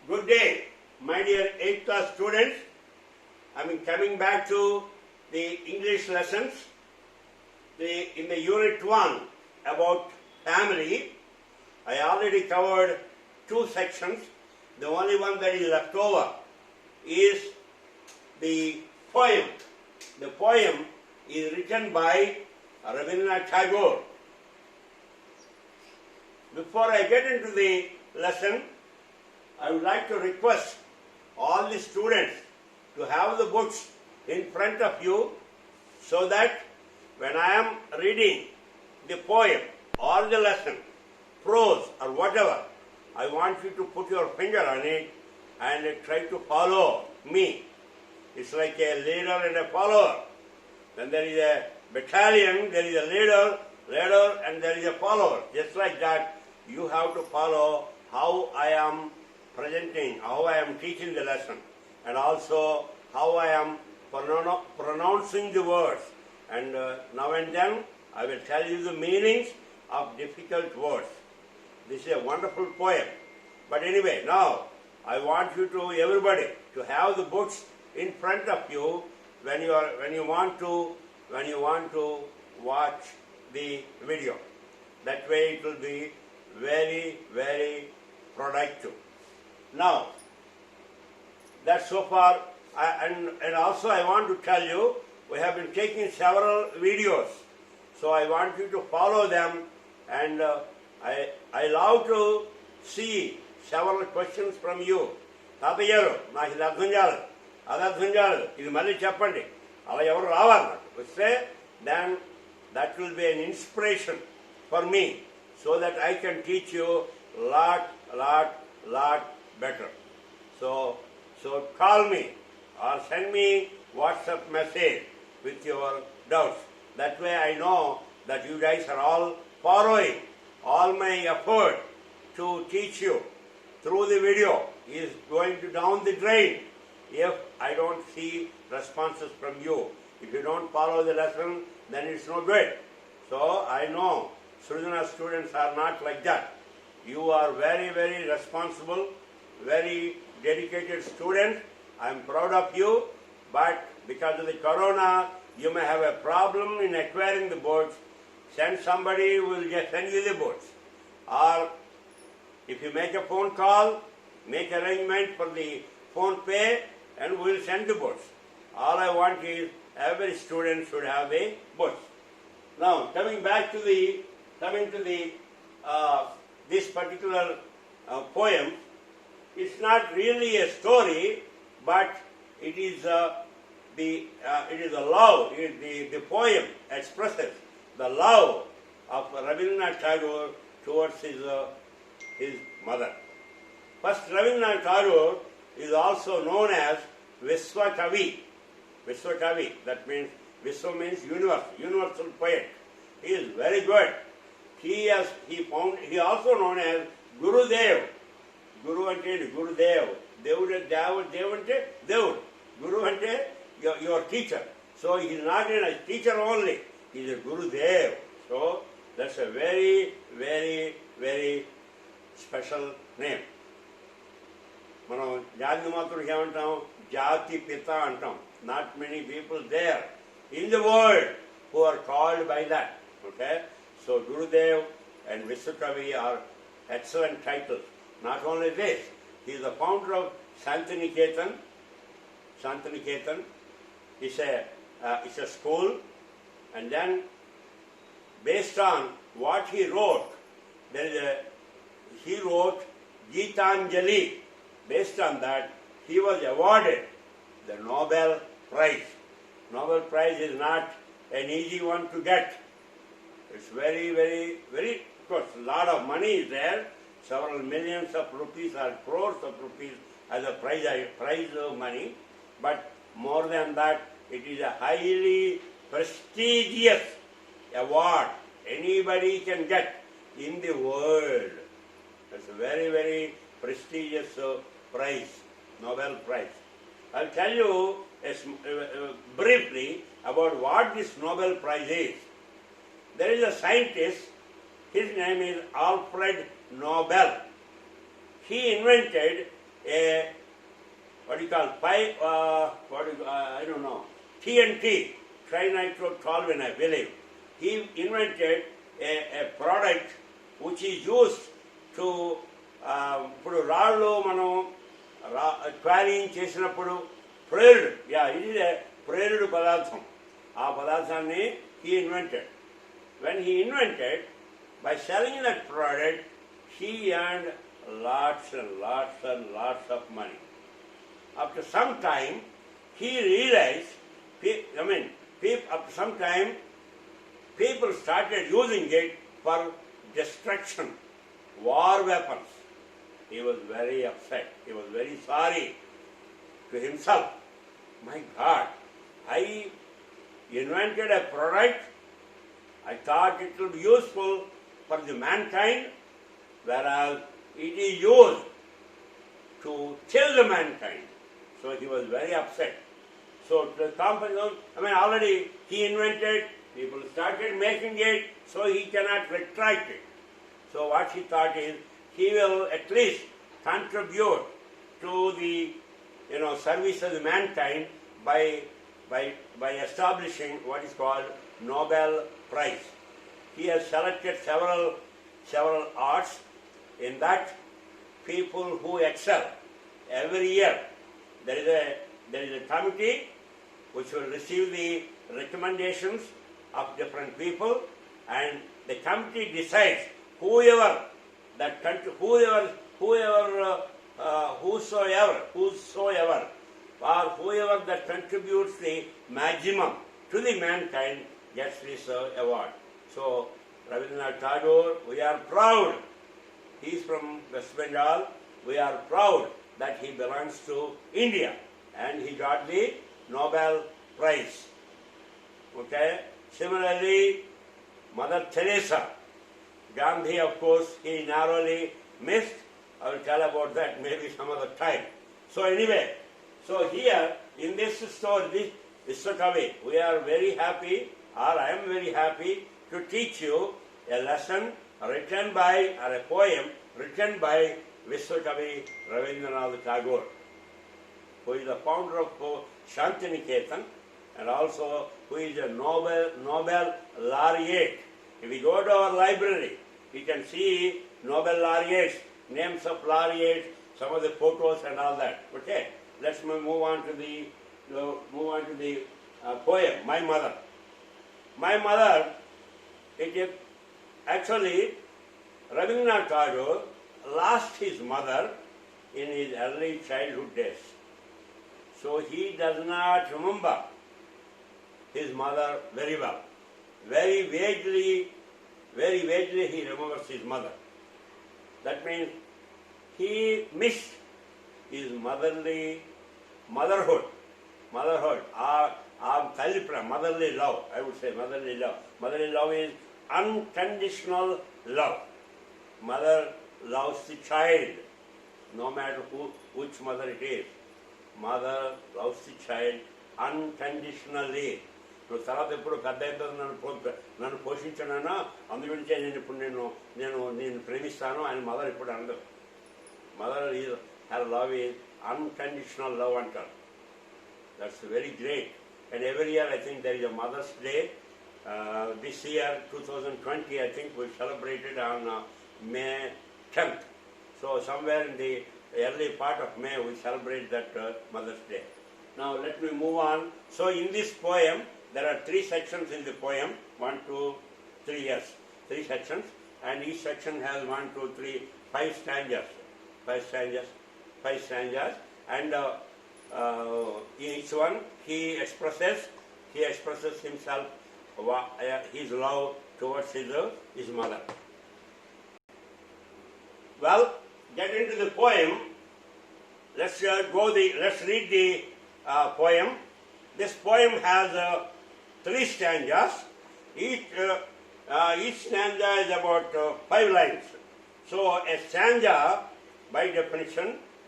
Good day, my dear 8th class students. I am coming back to the English lessons. In the Unit 1 about family, I already covered 2 sections. The only one that is left over is the poem. The poem is written by Rabindranath Tagore. Before I get into the lesson, I would like to request all the students to have the books in front of you so that when I am reading the poem or the lesson, prose or whatever, I want you to put your finger on it and try to follow me. It's like a leader and a follower. When there is a battalion, there is a leader and there is a follower. Just like that, you have to follow how I am presenting, how I am teaching the lesson, and also how I am pronouncing the words. And now and then I will tell you the meanings of difficult words. This is a wonderful poem. But anyway, now I want you to, everybody, to have the books in front of you when you want to watch the video. That way it will be very, very productive. Now, that's so far, and also I want to tell you, we have been taking several videos, so I want you to follow them, and I love to see several questions from you. తాతయ్యారు నాకు ఇది అర్థం కాదు అది అర్థం కాదు ఇది మళ్ళీ చెప్పండి అలా ఎవరు రావాలి నాకు వస్తే then that will be an inspiration for me so that I can teach you lot better. So call me or send me WhatsApp message with your doubts. That way I know that you guys are all following all my effort to teach you through the video is going to down the drain if I don't see responses from you. If you don't follow the lesson, then it's no good. So I know Sridhana students are not like that. You are very, very responsible, very dedicated students. I am proud of you, but because of the corona, you may have a problem in acquiring the books. Send somebody who will just send you the books. Or if you make a phone call, make arrangement for the phone pay and we will send the books. All I want is every student should have the books. Now, coming to this particular poem, it's not really a story, but it is the love. The poem expresses the love of Rabindranath Tagore towards his mother. First, Rabindranath Tagore is also known as Vishwakavi. Vishwakavi, that means Vishwa means universal poet. He is very good. He also known as Gurudev. Guru ante Gurudev. Dev ante Dev. Guru ante your teacher. So he is not a teacher only. He is a Gurudev. So that's a very, very, very special name. మనం జాతి మాత్రం ఏమంటాం జాతి పిత అంటాం. Not many people there in the world who are called by that. Okay? So Gurudev and Vishwakavi are excellent titles. Not only this, he is the founder of Shantiniketan. Shantiniketan is a school, and then based on what he wrote, he wrote Geetanjali. Based on that, he was awarded the Nobel Prize. Nobel Prize is not an easy one to get. It's very, very, very, of course, a lot of money is there, several millions of rupees or crores of rupees as a prize of money, but more than that, it is a highly prestigious award anybody can get in the world. It's a very, very prestigious prize, Nobel Prize. I'll tell you briefly about what this Nobel Prize is. There is a scientist, his name is Alfred Nobel. He invented a what do you call pipe? I don't know. TNT, trinitroptoluene, I believe. He invented a product which is used to ఇప్పుడు రాళ్ళు మనం quarrying చేసినప్పుడు ప్రేరుడు ఇది ప్రేరుడు పదార్థం ఆ పదార్థాన్ని he invented. When he invented, by selling that product, he earned lots and lots and lots of money. After some time, he realized, after some time, people started using it for destruction, war weapons. He was very upset. He was very sorry to himself. My God, I invented a product. I thought it would be useful for the mankind, whereas it is used to kill the mankind. So he was very upset. So the company, already he invented, people started making it, so he cannot retract it. So what he thought is, he will at least contribute to the service of the mankind by establishing what is called Nobel Prize. He has selected several arts. In that, people who excel every year, there is a committee which will receive the recommendations of different people, and the committee decides whosoever that contributes the maximum to the mankind gets this award. So, Rabindranath Tagore, we are proud. He is from West Bengal. We are proud that he belongs to India, and he got the Nobel Prize. Okay. Similarly, Mother Teresa, Gandhi, of course, he narrowly missed. I will tell about that maybe some other time. So anyway, so here in this story, Vishwakavi, we are very happy, or I am very happy to teach you a lesson written by, or a poem written by Vishwakavi Rabindranath Tagore, who is the founder of Shantiniketan, and also who is a Nobel laureate. If we go to our library, we can see Nobel laureates, names of laureates, some of the photos and all that. Okay, let's move on to the poem. My Mother. My Mother. It is actually Rabindranath Tagore lost his mother in his early childhood days, so he does not remember his mother very well. Very vaguely he remembers his mother. That means he missed his motherhood, motherly love, I would say motherly love. Motherly love is unconditional love. Mother loves the child, no matter which mother it is. Mother loves the child unconditionally. ఇప్పుడు తర్వాత ఎప్పుడు పెద్ద నన్ను పోషించానన్నా అందుగురించే నేను ఇప్పుడు నేను ప్రేమిస్తాను ఆయన మదర్ ఇప్పుడు అనదు. Mother is her love is unconditional love అంటారు. That's very great. And every year I think there is a mother's day. This year 2020 I think we celebrated on May 10th. So somewhere in the early part of May we celebrate that Mother's Day. Now let me move on. So in this poem there are 3 sections in the poem, 1, 2, 3 years, 3 sections, and each section has 1, 2, 3, 5 stanzas, and each one he expresses himself, his love towards his mother. Well, get into the poem. Let's read the poem. This poem has 3 stanzas. Each stanza is about 5 lines. So a stanza, by definition,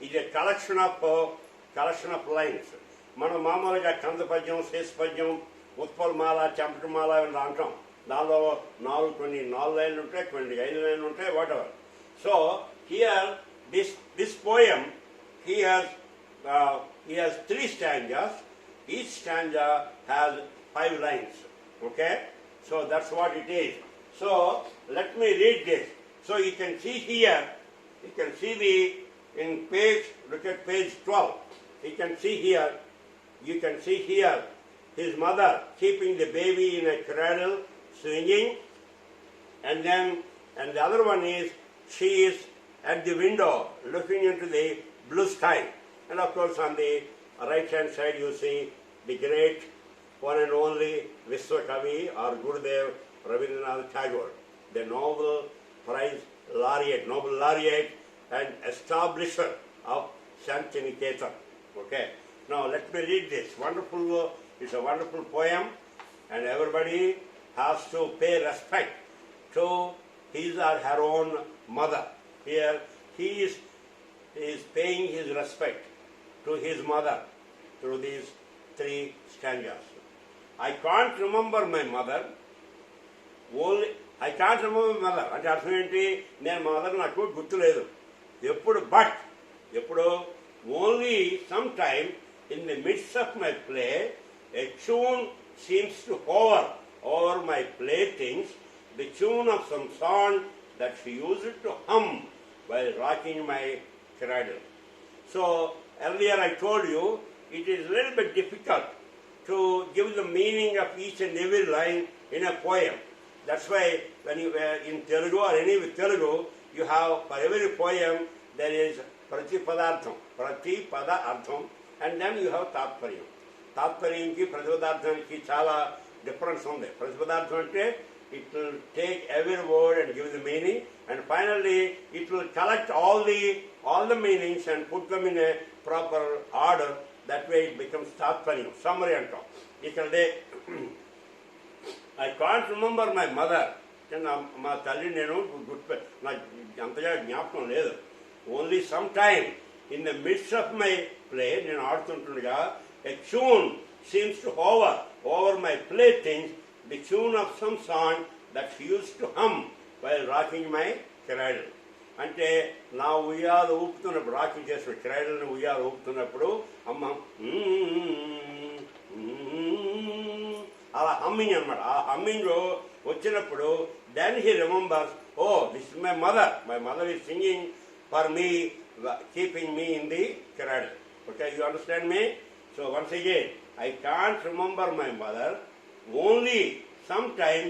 is a collection of lines. మనం మామూలుగా కంద పద్యం, శేష పద్యం, ఉత్పలమాల, చెంపటమాల అని అంటాం. దానిలో 4 లైన్లు ఉంటాయి, 5 లైన్లు ఉంటాయి, what ever. So here this poem he has 3 stanzas. Each stanza has 5 lines. Okay? So that's what it is. So let me read this. So you can see here, you can see look at page 12. You can see here his mother keeping the baby in a cradle, swinging, and the other one is she is at the window looking into the blue sky. And of course on the right hand side you see the great one and only Vishwakavi or Gurudev Rabindranath Tagore, the Nobel laureate and establisher of Shantiniketan. Okay. Now let me read this. It's a wonderful poem, and everybody has to pay respect to his or her own mother. Here he is paying his respect to his mother through these 3 stanzas. I can't remember my mother. I can't remember my mother. అంటే అర్థం ఏంటి? నేను మా mother నాకు గుర్తులేదు. ఎప్పుడు only sometime in the midst of my play, a tune seems to hover over my playthings, the tune of some song that she used to hum while rocking my cradle. So earlier I told you it is a little bit difficult to give the meaning of each and every line in a poem. That's why when you in Telugu or any with Telugu, you have for every poem there is prati pada artham, and then you have tatparyam. Tatparyamki pratipadarthaniki chala difference undi. Pratipadartham ante it will take every word and give the meaning, and finally it will collect all the meanings and put them in a proper order. That way it becomes tatparyam, summary antam. Ikkade I can't remember my mother. మా తల్లి నేను నాకు అంతగా జ్ఞాపకం లేదు. Only some time in the midst of my play, నేను ఆడుతుంటుండగా a tune seems to hover over my playthings, the tune of some song that she used to hum while rocking my cradle. అంటే నా ఉయ్యాలు ఊపుతున్నప్పుడు, rocking చేసిన క్రైడల్ని ఉయ్యాలు ఊపుతున్నప్పుడు అమ్మ అలా humming అనమాట. ఆ హమ్మింగ్ వచ్చినప్పుడు then he remembers, oh this is my mother is singing for me, keeping me in the cradle. Okay, you understand me? So once again, I can't remember my mother, only sometime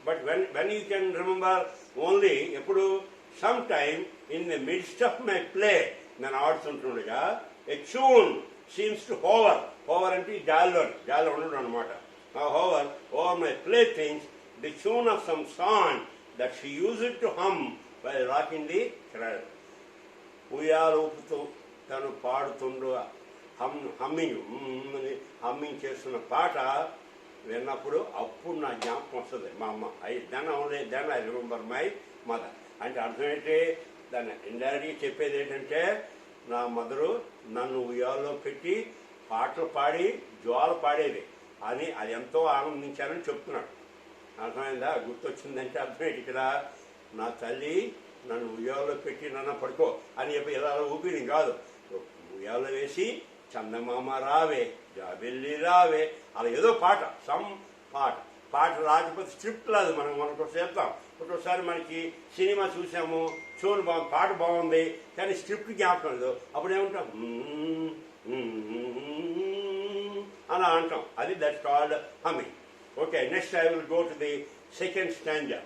but when you can remember only, ఎప్పుడు sometime in the midst of my play, నేను ఆడుతుంటుండగా a tune seems to hover అంటే గాలిలో ఉండడం అనమాట. Hover over my playthings, the tune of some song that she used to hum while rocking the cradle. ఉయ్యాలు ఊపుతూ తను పాడుతుండు humming చేస్తున్న పాట విన్నప్పుడు అప్పుడు నా జ్ఞాపకం వస్తుంది మా అమ్మ. Then I remember my mother. అంటే అర్థం ఏంటి? దాన్ని ఇండైరెక్ట్గా చెప్పేది ఏంటంటే, నా మదరు నన్ను ఉయ్యాల్లో పెట్టి పాటలు పాడి జోలు పాడేది అని, అది ఎంతో ఆనందించానని చెప్తున్నాడు. అర్థమైందా? గుర్తొచ్చిందంటే అర్థం ఏంటి? ఇక్కడ నా తల్లి నన్ను ఉయ్యాల్లో పెట్టి నన్ను పడుకో అని చెప్పి ఇలా ఊపిరి కాదు, ఉయ్యాల్లో వేసి చందమామ రావే జాబెల్లి రావే అలా ఏదో పాట, సమ్ పాట రాకపోతే స్క్రిప్ట్ లేదు. మనకు చేద్దాం. ఒక్కోసారి మనకి సినిమా చూసాము, పాట బాగుంది కానీ స్క్రిప్ట్ జ్ఞాపకం లేదు, అప్పుడు ఏమంటాం అలా అంటాం. అది that's called humming. Okay, next I will go to the second stanza.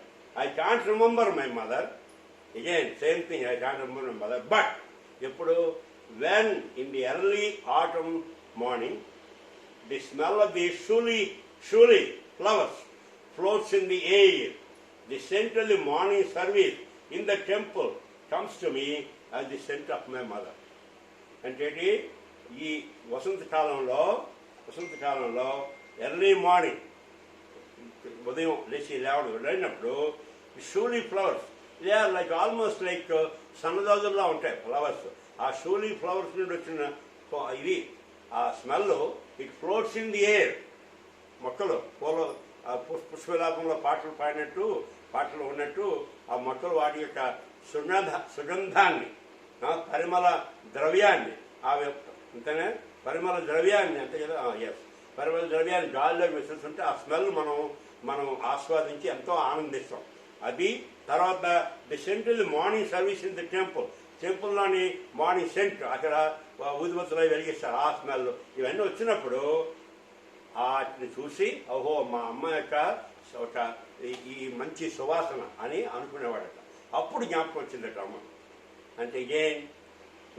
I can't remember my mother. Again same thing, I can't remember my mother, but ఎప్పుడు when in the early autumn morning the smell of the shuli flowers floats in the air, the scent of the morning service in the temple comes to me as the scent of my mother. అంటే ఈ వసంత కాలంలో early morning ఉదయం లేచి వెళ్ళినప్పుడు shiuli flowers, they are like almost like సన్నజాజుల్లా ఉంటాయి flowers. ఆ shiuli flowers నుండి వచ్చిన ఇది ఆ smell it floats in the air. మొక్కలు పుష్పలాపంలో పాటలు ఉన్నట్టు ఆ మొక్కలు వాటి యొక్క సుగంధాన్ని పరిమళ ద్రవ్యాన్ని అంతేనే పరిమళ ద్రవ్యాన్ని అంతే కదా ఎస్ పరిమళ ద్రవ్యాన్ని గాలిలో విసురుతుంటే ఆ స్మెల్ మనం ఆస్వాదించి ఎంతో ఆనందిస్తాం. అది తర్వాత the scent is the morning service in the టెంపుల్లోని మార్నింగ్ సెంట్ అక్కడ ఊదిబత్తులు వెలిగిస్తారు. ఆ స్మెల్ ఇవన్నీ వచ్చినప్పుడు వాటిని చూసి ఓహో మా అమ్మ యొక్క ఒక ఈ మంచి సువాసన అని అనుకునేవాడట. అప్పుడు జ్ఞాపకం వచ్చిందట అమ్మ. అంటే అగైన్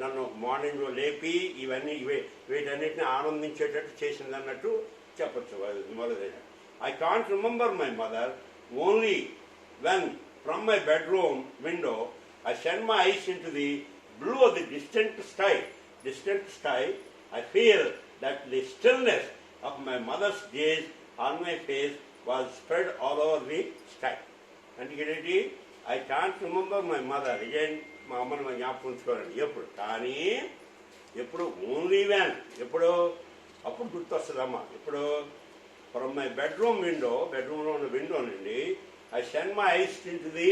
నన్ను మార్నింగ్ లేపి ఇవన్నీ వీటన్నిటిని ఆనందించేటట్టు చేసింది అన్నట్టు చెప్పచ్చు. మొదలైన I can't remember my mother only when from my bedroom window I send my eyes into the blue of the distant sky. I feel that the stillness of my mother's gaze on my face was spread all over the sky. And I can't remember my mother. Again, మా అమ్మని మా జ్ఞాపకం ఉంచుకోరండి ఎప్పుడు. కానీ ఎప్పుడు only van అప్పుడు గుర్తొస్తుంది అమ్మ. ఇప్పుడు ఫ్రమ్ మై బెడ్రూమ్లో ఉన్న విండో నుండి I send my eyes into the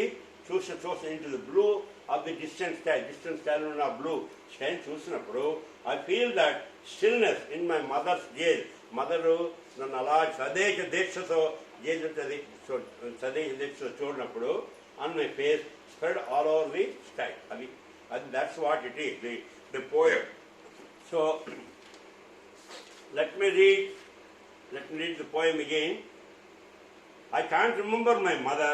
చూసి into the blue of the distance స్కైలో ఉన్న బ్లూ స్కైని చూసినప్పుడు I feel that stillness in my mother's gaze. Mother నన్ను అలా సదేశ దీక్షతో గేజ్ ఉంటుంది, సదేశ దీక్షతో చూడినప్పుడు on my face spread all over the sky. And that's what it is, the poem. So let me read the poem again. I can't remember my mother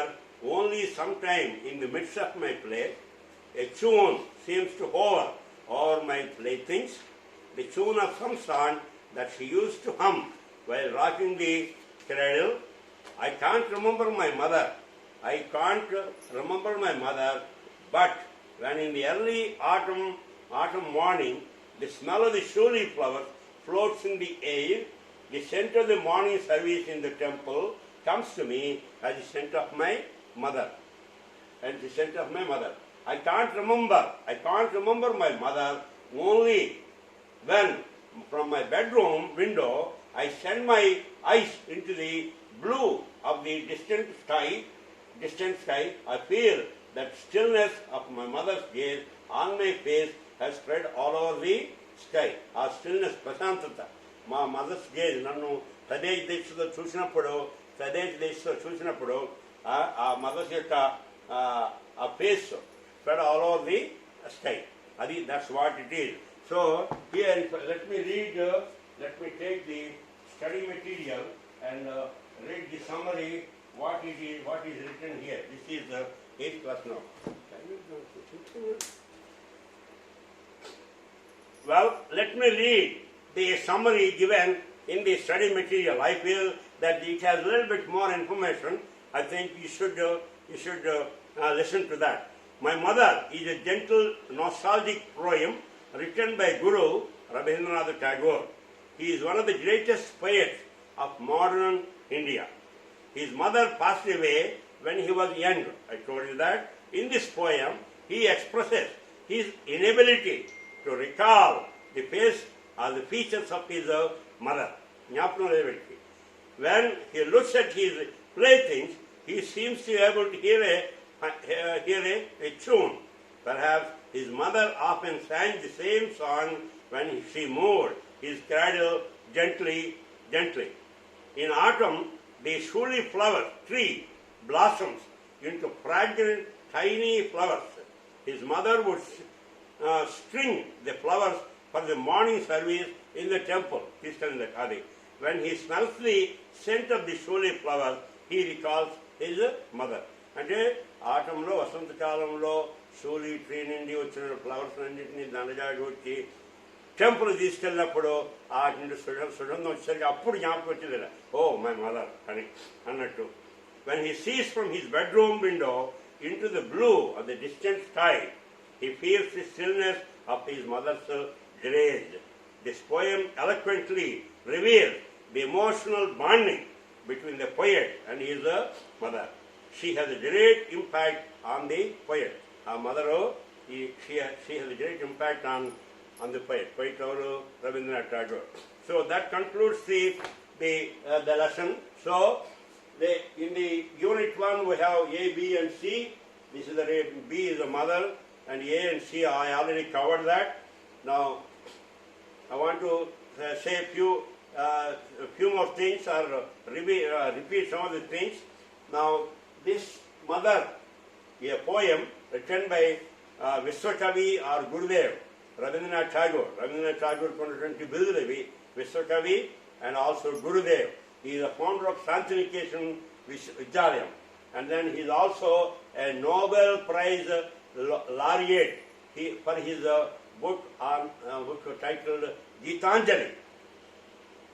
only sometime in the midst of my play. A tune seems to hover over my playthings, the tune of some song that she used to hum while rocking the cradle. I can't remember my mother, but when in the early autumn morning, the smell of the shuli flowers floats in the air, the scent of the morning service in the temple comes to me as the scent of my mother. I can't remember my mother only when from my bedroom window I send my eyes into the blue of the distant sky. I feel that stillness of my mother's gaze on my face has spread all over the sky. ఆ stillness ప్రశాంతత మా mothers gauge నన్ను సదేశ దీక్షతో చూసినప్పుడు ఆ mothers యొక్క ఆ face spread all over the sky. that's what it is. So here let me take the study material and read the summary. What is written here? This is the 8th class now. Well, let me read the summary given in the study material. I feel that it has a little bit more information. I think you should listen to that. My Mother is a gentle, nostalgic poem written by Guru Rabindranath Tagore. He is one of the greatest poets of modern India. His mother passed away when he was young. I told you that. In this poem, he expresses his inability to recall the face or the features of his mother. When he looks at his playthings, he seems to be able to hear a tune. Perhaps his mother often sang the same song when she moved his cradle gently. In autumn, the shuli flower tree blossoms into fragrant tiny flowers. His mother would string the flowers for the morning service in the temple. He's telling that Adi. When he smells the scent of the shuli flowers, he recalls his mother. అంటే ఆటంలో వసంతకాలంలో షూలి tree నుండి వచ్చిన flowers అన్నింటినీ దండజాడి వచ్చి temple తీసుకెళ్ళినప్పుడు ఆ నుండి సుగంధం వచ్చేసరికి అప్పుడు జ్ఞాపకం వచ్చింది, ఓ మై మదర్ అని అన్నట్టు. When he sees from his bedroom window into the blue of the distant sky, he feels the stillness of his mother's gaze. This poem eloquently reveals the emotional bonding between the poet and his mother. She has a great impact on the poet. Our mother, she has a great impact on the poet Rabindranath Tagore. So that concludes the lesson. So in the Unit 1 we have A, B and C. This is B is the mother, and A and C, I already covered that. Now, I want to say a few more things or repeat some of the things. Now, this Mother, a poem written by Vishwakavi or Gurudev, Rabindranath Tagore. Rabindranath Tagore కొన్నటువంటి బిరుదులవి Vishwakavi and also Gurudev. He is the founder of Shantiniketan Vidyalaya. And then he is also a Nobel Prize laureate for his book titled Gitanjali.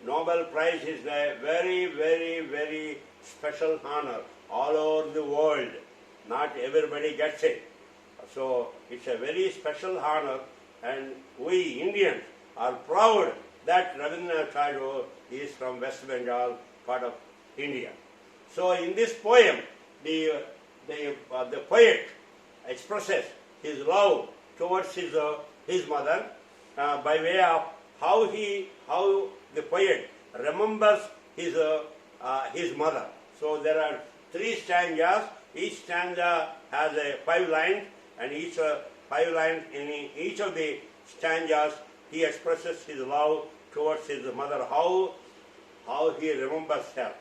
Nobel Prize is a very, very, very special honor all over the world. Not everybody gets it. So it's a very special honor, and we Indians are proud that Rabindranath Tagore is from West Bengal, part of India. So in this poem, the poet expresses his love towards his mother by way of how the poet remembers his mother. So there are 3 stanzas. Each stanza has 5 lines, and each 5 lines in each of the stanzas he expresses his love towards his mother. How he remembers her.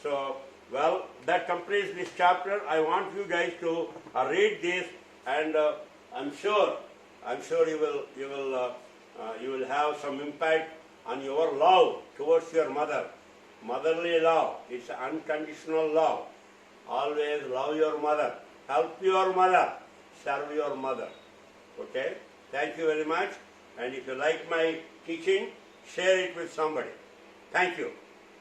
So, well, that completes this chapter. I want you guys to read this, and I'm sure you will have some impact on your love towards your mother. Motherly love, it's unconditional love. Always love your mother, help your mother, serve your mother. Okay? Thank you very much. And if you like my teaching, share it with somebody. Thank you.